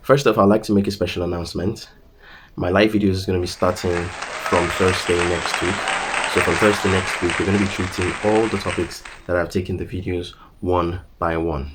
First off, I'd like to make a special announcement. My live videos is going to be starting from Thursday next week. So from Thursday next week, we're going to be treating all the topics that I've taken the videos one by one.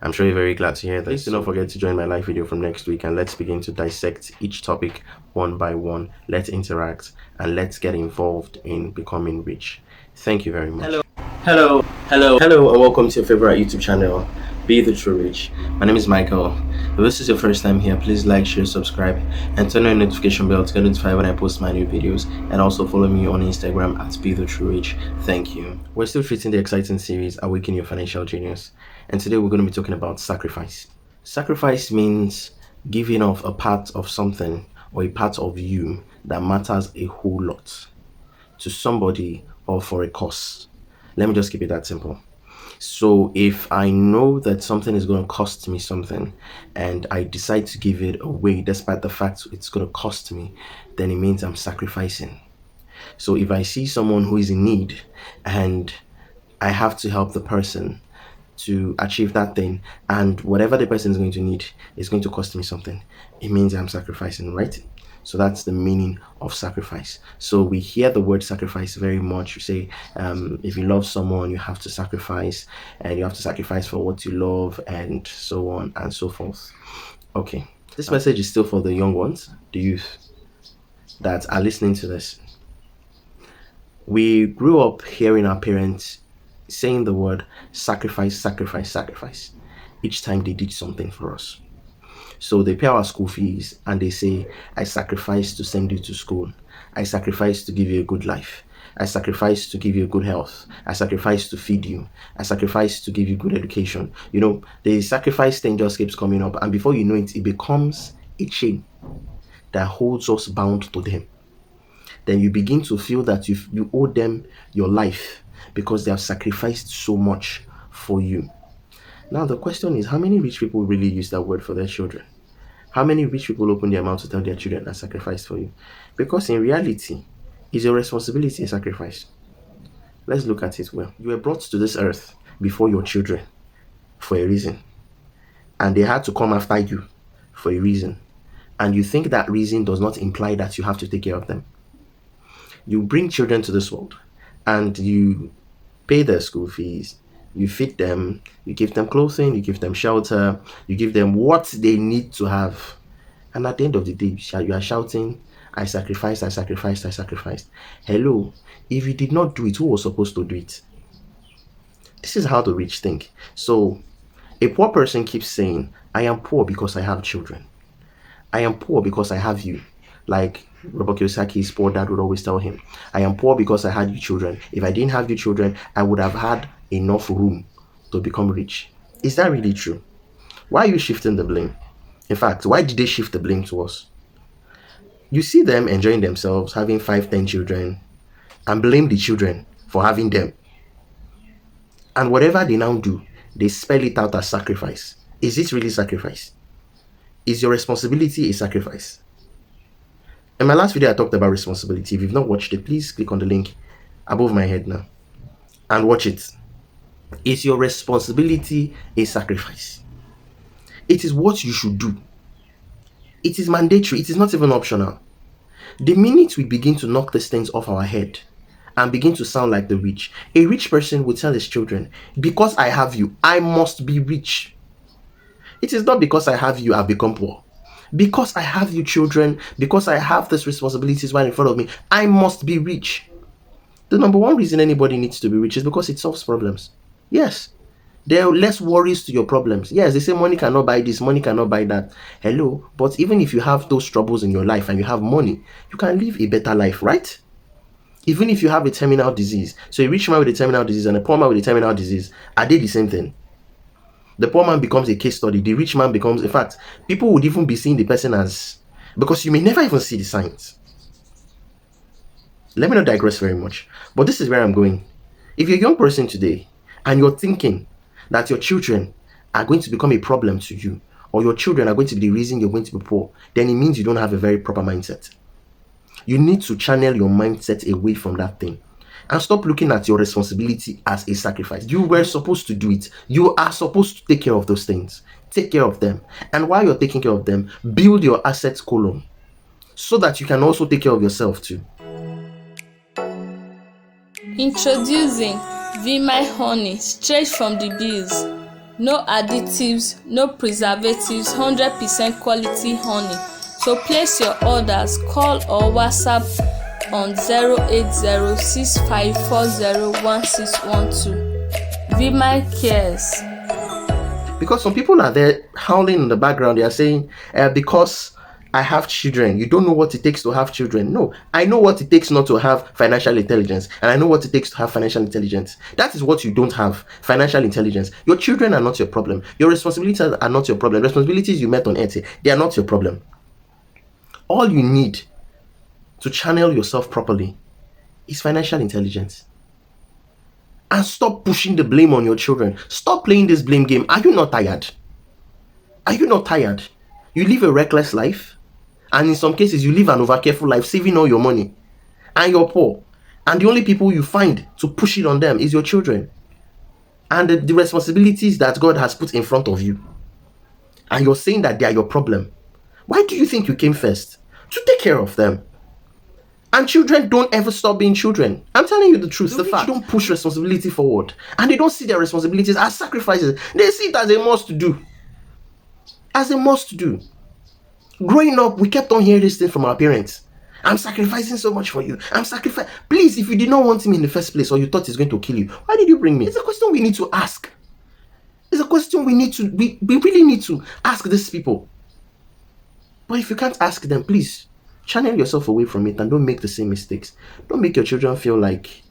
I'm sure you're very glad to hear this. Please do not forget to join my live video from next week, and let's begin to dissect each topic one by one. Let's interact and let's get involved in becoming rich. Thank you very much. Hello, and welcome to your favorite YouTube channel, Be the True Rich. My name is Michael. If this is your first time here, please like, share, subscribe, and turn on the notification bell to get notified when I post my new videos. And also follow me on Instagram at Be the True Rich. Thank you. We're still treating the exciting series, Awaken Your Financial Genius. And today we're going to be talking about sacrifice. Sacrifice means giving up a part of something or a part of you that matters a whole lot to somebody or for a cause. Let me just keep it that simple. So if I know that something is going to cost me something and I decide to give it away despite the fact it's going to cost me, then it means I'm sacrificing. So if I see someone who is in need and I have to help the person to achieve that thing, and whatever the person is going to need is going to cost me something, it means I'm sacrificing, right? So that's the meaning of sacrifice. So we hear the word sacrifice very much. You say, if you love someone, you have to sacrifice, and you have to sacrifice for what you love, and so on and so forth. Okay, this message is still for the young ones, the youth that are listening to this. We grew up hearing our parents saying the word sacrifice, sacrifice, sacrifice each time they did something for us. So they pay our school fees and they say, I sacrifice to send you to school. I sacrifice to give you a good life. I sacrifice to give you good health. I sacrifice to feed you. I sacrifice to give you good education. You know, the sacrifice thing just keeps coming up, and before you know it, it becomes a chain that holds us bound to them. Then you begin to feel that you owe them your life because they have sacrificed so much for you. Now the question is, how many rich people really use that word for their children? How many rich people open their mouth to tell their children I sacrificed for you? Because in reality, is your responsibility a sacrifice? Let's look at it well. You were brought to this earth before your children for a reason, and they had to come after you for a reason, and you think that reason does not imply that you have to take care of them. You bring children to this world and you pay their school fees, you feed them, you give them clothing, you give them shelter, you give them what they need to have. And at the end of the day, you are shouting, I sacrificed, I sacrificed, I sacrificed. Hello, if you did not do it, who was supposed to do it? This is how the rich think. So a poor person keeps saying, I am poor because I have children. I am poor because I have you. Like Robert Kiyosaki's poor dad would always tell him, I am poor because I had you children. If I didn't have you children, I would have had enough room to become rich. Is that really true? Why are you shifting the blame? In fact, why did they shift the blame to us? You see them enjoying themselves, having 5, 10 children, and blame the children for having them. And whatever they now do, they spell it out as sacrifice. Is it really sacrifice? Is your responsibility a sacrifice? In my last video, I talked about responsibility. If you've not watched it, please click on the link above my head now and watch it. Is your responsibility a sacrifice? It is what you should do. It is mandatory. It is not even optional. The minute we begin to knock these things off our head and begin to sound like the rich, a rich person would tell his children, because I have you, I must be rich. It is not because I have you, I've become poor. Because I have you children, because I have these responsibilities right in front of me, I must be rich. The number one reason anybody needs to be rich is because it solves problems. Yes, there are less worries to your problems. Yes, they say money cannot buy this, money cannot buy that. Hello, but even if you have those troubles in your life and you have money, you can live a better life, right? Even if you have a terminal disease. So a rich man with a terminal disease and a poor man with a terminal disease, are they the same thing? The poor man becomes a case study. The rich man becomes, in fact, people would even be seeing the person as, because you may never even see the signs. Let me not digress very much, but this is where I'm going. If you're a young person today and you're thinking that your children are going to become a problem to you, or your children are going to be the reason you're going to be poor, then it means you don't have a very proper mindset. You need to channel your mindset away from that thing. And stop looking at your responsibility as a sacrifice. You were supposed to do it. You are supposed to take care of those things. Take care of them. And while you're taking care of them, build your assets column so that you can also take care of yourself too. Introducing Ohimai honey straight from the bees. No additives, no preservatives, 100% quality honey. So place your orders, call or WhatsApp on 08065401612. Ohimai cares. Because some people are there howling in the background. They are saying, because I have children, you don't know what it takes to have children. No, I know what it takes not to have financial intelligence, and I know what it takes to have financial intelligence. That is what you don't have, financial intelligence. Your children are not your problem. Your responsibilities are not your problem. Responsibilities you met on earth, they are not your problem. All you need to channel yourself properly is financial intelligence. And stop pushing the blame on your children. Stop playing this blame game. Are you not tired? Are you not tired? You live a reckless life, and in some cases you live an overcareful life, saving all your money, and you're poor, and the only people you find to push it on them is your children and the responsibilities that God has put in front of you, and you're saying that they are your problem. Why do you think you came first? To take care of them. And children don't ever stop being children. I'm telling you the truth. The fact don't push responsibility forward, and they don't see their responsibilities as sacrifices. They see it as a must do. As a must do. Growing up, we kept on hearing this thing from our parents. I'm sacrificing so much for you. I'm sacrificing. Please, if you did not want me in the first place, or you thought he's going to kill you, why did you bring me? It's a question we need to ask. It's a question we really need to ask these people. But if you can't ask them, please channel yourself away from it and don't make the same mistakes. Don't make your children feel like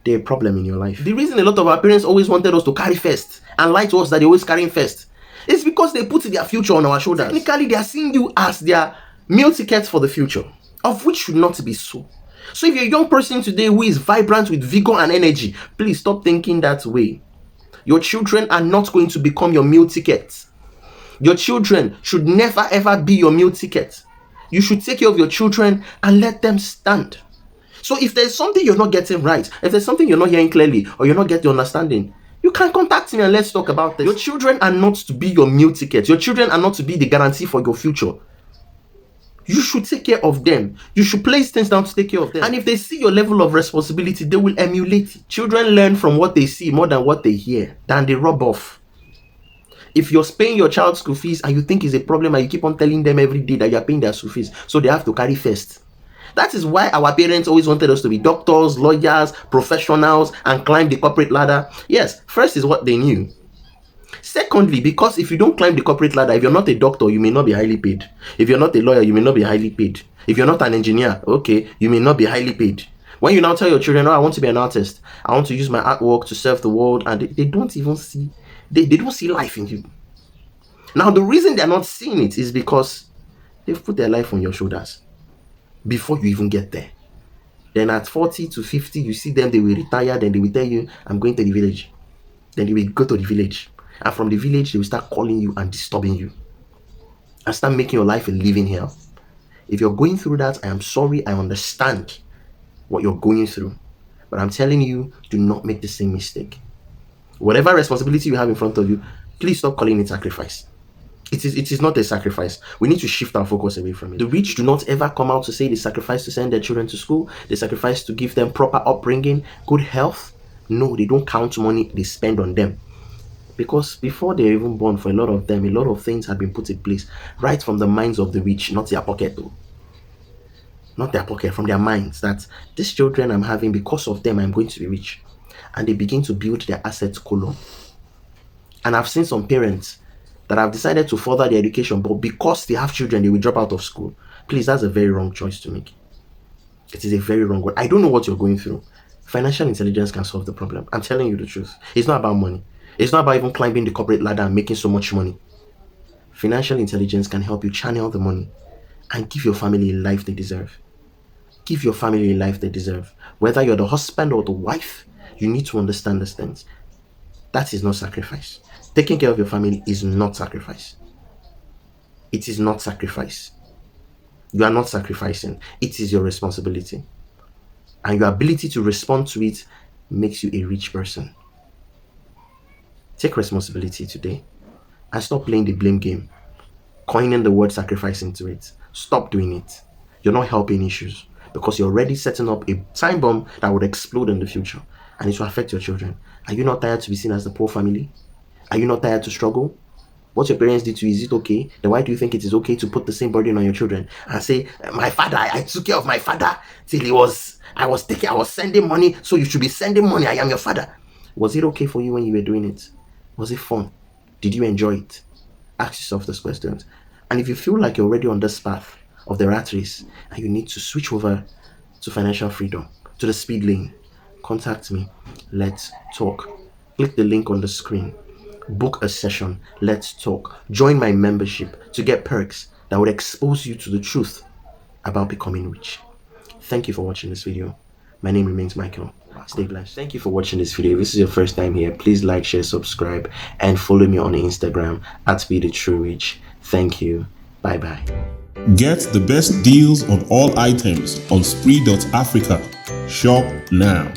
they're a problem in your life. The reason a lot of our parents always wanted us to carry first and lie to us that they're always carrying first is because they put their future on our shoulders. Technically, they are seeing you as their meal tickets for the future, of which should not be so. So if you're a young person today who is vibrant with vigor and energy, please stop thinking that way. Your children are not going to become your meal tickets. Your children should never ever be your meal ticket. You should take care of your children and let them stand. So if there's something you're not getting right, if there's something you're not hearing clearly, or you're not getting understanding, you can contact me and let's talk about this. Your children are not to be your meal ticket. Your children are not to be the guarantee for your future. You should take care of them. You should place things down to take care of them. And if they see your level of responsibility, they will emulate it. Children learn from what they see more than what they hear, than they rub off. If you're paying your child's school fees and you think it's a problem and you keep on telling them every day that you're paying their school fees, so they have to carry first. That is why our parents always wanted us to be doctors, lawyers, professionals, and climb the corporate ladder. Yes, first is what they knew. Secondly, because if you don't climb the corporate ladder, if you're not a doctor, you may not be highly paid. If you're not a lawyer, you may not be highly paid. If you're not an engineer, okay, you may not be highly paid. When you now tell your children, oh, I want to be an artist, I want to use my artwork to serve the world, and they don't even see, they don't see life in you. Now, the reason they're not seeing it is because they've put their life on your shoulders before you even get there. Then at 40 to 50, you see them, they will retire, then they will tell you, I'm going to the village. Then they will go to the village. And from the village, they will start calling you and disturbing you. And start making your life a living hell. If you're going through that, I am sorry, I understand what you're going through. But I'm telling you, do not make the same mistake. Whatever responsibility you have in front of you, please stop calling it sacrifice. It is not a sacrifice. We need to shift our focus away from it. The rich do not ever come out to say they sacrifice to send their children to school. They sacrifice to give them proper upbringing, good health. No, they don't count money they spend on them. Because before they're even born, for a lot of them, a lot of things have been put in place right from the minds of the rich, not their pocket though. Not their pocket, from their minds, that these children I'm having, because of them, I'm going to be rich. And they begin to build their assets column. And I've seen some parents that have decided to further their education, but because they have children, they will drop out of school. Please, that's a very wrong choice to make. It is a very wrong one. I don't know what you're going through. Financial intelligence can solve the problem. I'm telling you the truth. It's not about money. It's not about even climbing the corporate ladder and making so much money. Financial intelligence can help you channel the money and give your family a life they deserve. Give your family a life they deserve. Whether you're the husband or the wife, you need to understand these things. That is not sacrifice. Taking care of your family is not sacrifice. It is not sacrifice. You are not sacrificing. It is your responsibility. and your ability to respond to it makes you a rich person. Take responsibility today and stop playing the blame game, coining the word sacrifice into it. Stop doing it. You're not helping issues because you're already setting up a time bomb that would explode in the future and it will affect your children. Are you not tired to be seen as the poor family? Are you not tired to struggle? What your parents did to you, is it okay? Then why do you think it is okay to put the same burden on your children and say, my father, I took care of my father till I was sending money, so you should be sending money. I am your father. Was it okay for you when you were doing it? Was it fun? Did you enjoy it? Ask yourself those questions. And if you feel like you're already on this path of the rat race and you need to switch over to financial freedom, to the speed lane, contact me. Let's talk. Click the link on the screen. Book a session. Let's talk. Join my membership to get perks that would expose you to the truth about becoming rich. Thank you for watching this video. My name remains Michael. Stay blessed. Thank you for watching this video. If this is your first time here, please like, share, subscribe, and follow me on Instagram at Be The True Rich. Thank you. Bye bye. Get the best deals on all items on Spree.Africa. Shop now.